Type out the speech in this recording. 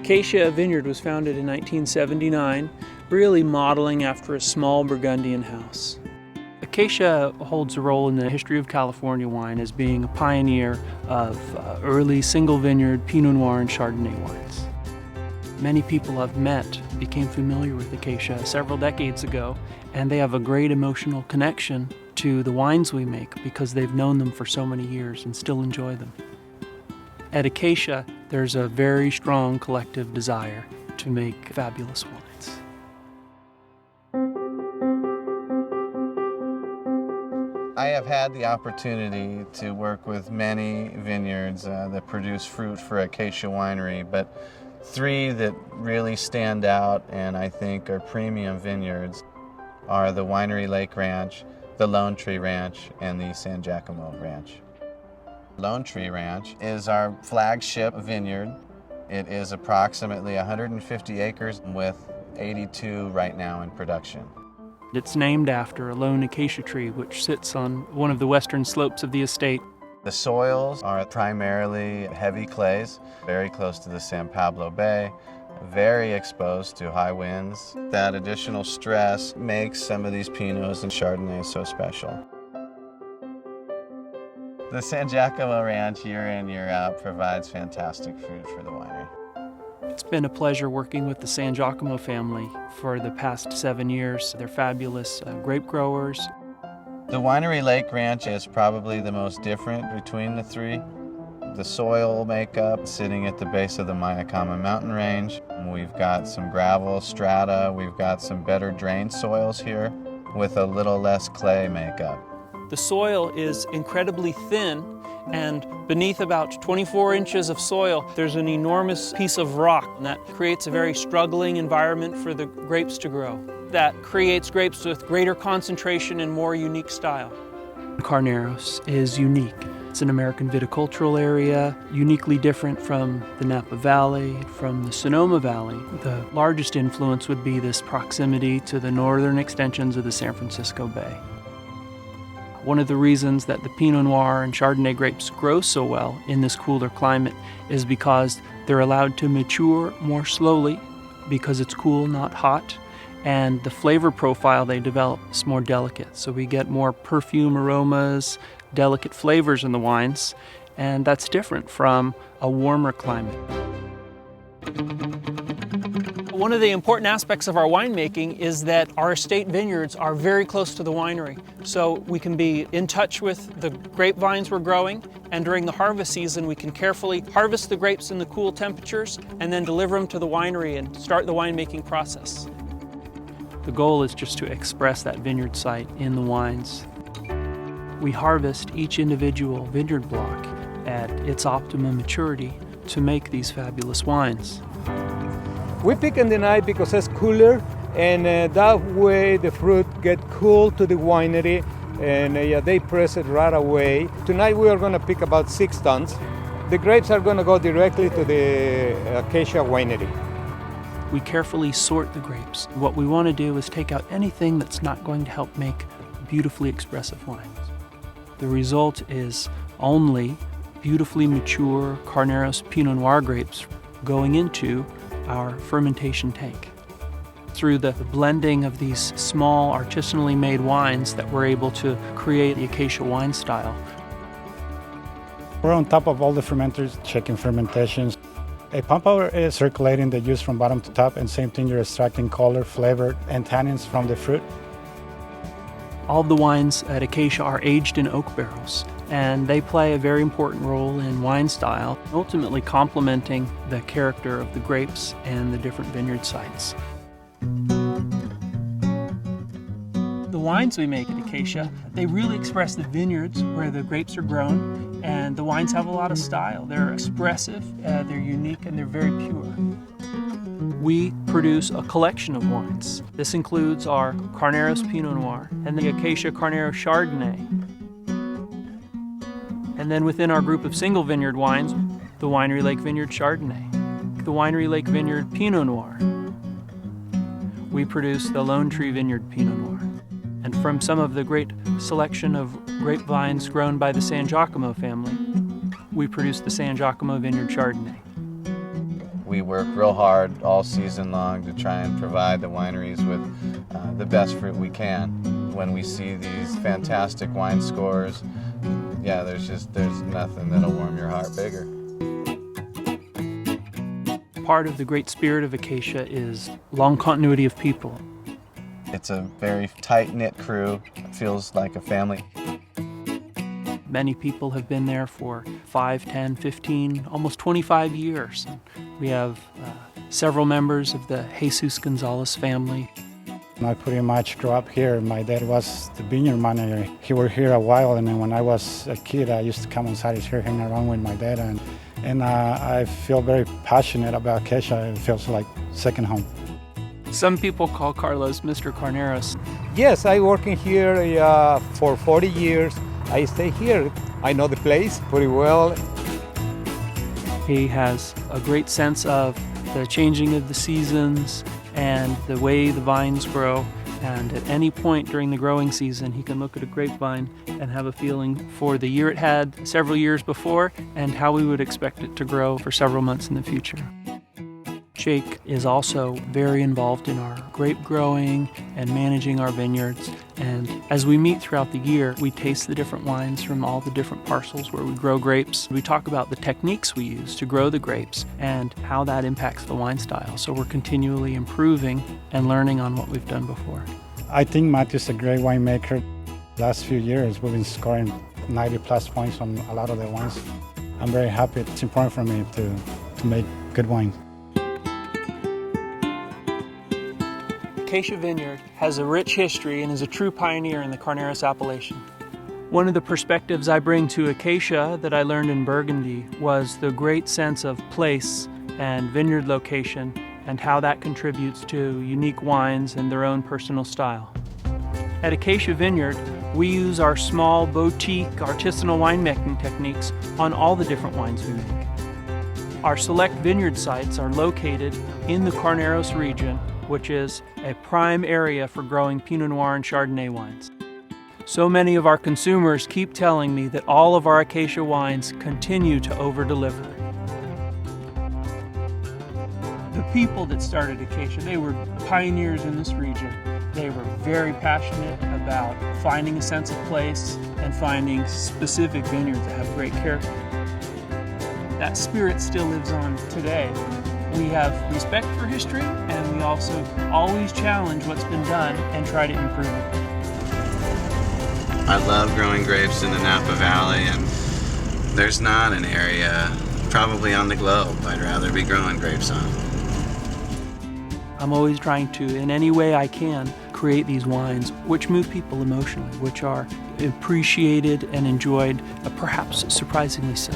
Acacia Vineyard was founded in 1979, really modeling after a small Burgundian house. Acacia holds a role in the history of California wine as being a pioneer of early single vineyard Pinot Noir and Chardonnay wines. Many people I've met became familiar with Acacia several decades ago, and they have a great emotional connection to the wines we make because they've known them for so many years and still enjoy them. At Acacia, there's a very strong collective desire to make fabulous wines. I have had the opportunity to work with many vineyards that produce fruit for Acacia Winery, but three that really stand out and I think are premium vineyards are the Winery Lake Ranch, the Lone Tree Ranch, and the San Giacomo Ranch. Lone Tree Ranch is our flagship vineyard. It is approximately 150 acres with 82 right now in production. It's named after a lone acacia tree which sits on one of the western slopes of the estate. The soils are primarily heavy clays, very close to the San Pablo Bay, very exposed to high winds. That additional stress makes some of these Pinots and Chardonnays so special. The San Giacomo Ranch year in, year out provides fantastic fruit for the winery. It's been a pleasure working with the San Giacomo family for the past 7 years. They're fabulous grape growers. The Winery Lake Ranch is probably the most different between the three. The soil makeup sitting at the base of the Mayacama mountain range. We've got some gravel strata, we've got some better drained soils here with a little less clay makeup. The soil is incredibly thin, and beneath about 24 inches of soil, there's an enormous piece of rock, and that creates a very struggling environment for the grapes to grow. That creates grapes with greater concentration and more unique style. Carneros is unique. It's an American viticultural area, uniquely different from the Napa Valley, from the Sonoma Valley. The largest influence would be this proximity to the northern extensions of the San Francisco Bay. One of the reasons that the Pinot Noir and Chardonnay grapes grow so well in this cooler climate is because they're allowed to mature more slowly because it's cool, not hot, and the flavor profile they develop is more delicate. So we get more perfume aromas, delicate flavors in the wines, and that's different from a warmer climate. One of the important aspects of our winemaking is that our estate vineyards are very close to the winery. So we can be in touch with the grapevines we're growing, and during the harvest season we can carefully harvest the grapes in the cool temperatures and then deliver them to the winery and start the winemaking process. The goal is just to express that vineyard site in the wines. We harvest each individual vineyard block at its optimum maturity to make these fabulous wines. We pick in the night because it's cooler, and that way the fruit get cool to the winery, and they press it right away. Tonight we are going to pick about 6 tons. The grapes are going to go directly to the Acacia Winery. We carefully sort the grapes. What we want to do is take out anything that's not going to help make beautifully expressive wines. The result is only beautifully mature Carneros Pinot Noir grapes going into our fermentation tank. Through the blending of these small artisanally made wines that we're able to create the Acacia wine style. We're on top of all the fermenters, checking fermentations. A pump hour is circulating the juice from bottom to top, and same thing, you're extracting color, flavor, and tannins from the fruit. All the wines at Acacia are aged in oak barrels, and they play a very important role in wine style, ultimately complementing the character of the grapes and the different vineyard sites. The wines we make at Acacia, they really express the vineyards where the grapes are grown, and the wines have a lot of style. They're expressive, they're unique, and they're very pure. We produce a collection of wines. This includes our Carneros Pinot Noir and the Acacia Carneros Chardonnay. And then within our group of single vineyard wines, the Winery Lake Vineyard Chardonnay, the Winery Lake Vineyard Pinot Noir. We produce the Lone Tree Vineyard Pinot Noir. And from some of the great selection of grapevines grown by the San Giacomo family, we produce the San Giacomo Vineyard Chardonnay. We work real hard all season long to try and provide the wineries with the best fruit we can. When we see these fantastic wine scores, yeah, there's nothing that'll warm your heart bigger. Part of the great spirit of Acacia is long continuity of people. It's a very tight-knit crew. It feels like a family. Many people have been there for 5, 10, 15, almost 25 years. We have several members of the Jesus Gonzalez family. I pretty much grew up here. My dad was the vineyard manager. He was here a while, and then when I was a kid, I used to come inside here hanging around with my dad, and I feel very passionate about Acacia. It feels like second home. Some people call Carlos Mr. Carneros. Yes, I work in here for 40 years. I stay here. I know the place pretty well. He has a great sense of the changing of the seasons and the way the vines grow. And at any point during the growing season, he can look at a grapevine and have a feeling for the year it had several years before and how we would expect it to grow for several months in the future. Jake is also very involved in our grape growing and managing our vineyards. And as we meet throughout the year, we taste the different wines from all the different parcels where we grow grapes. We talk about the techniques we use to grow the grapes and how that impacts the wine style. So we're continually improving and learning on what we've done before. I think Matthew's a great winemaker. Last few years, we've been scoring 90+ points on a lot of the wines. I'm very happy. It's important for me to make good wine. Acacia Vineyard has a rich history and is a true pioneer in the Carneros appellation. One of the perspectives I bring to Acacia that I learned in Burgundy was the great sense of place and vineyard location and how that contributes to unique wines and their own personal style. At Acacia Vineyard, we use our small boutique artisanal winemaking techniques on all the different wines we make. Our select vineyard sites are located in the Carneros region, which is a prime area for growing Pinot Noir and Chardonnay wines. So many of our consumers keep telling me that all of our Acacia wines continue to over-deliver. The people that started Acacia, they were pioneers in this region. They were very passionate about finding a sense of place and finding specific vineyards that have great character. That spirit still lives on today. We have respect for history, and we also always challenge what's been done and try to improve it. I love growing grapes in the Napa Valley, and there's not an area, probably on the globe, I'd rather be growing grapes on. I'm always trying to, in any way I can, create these wines which move people emotionally, which are appreciated and enjoyed, perhaps surprisingly so.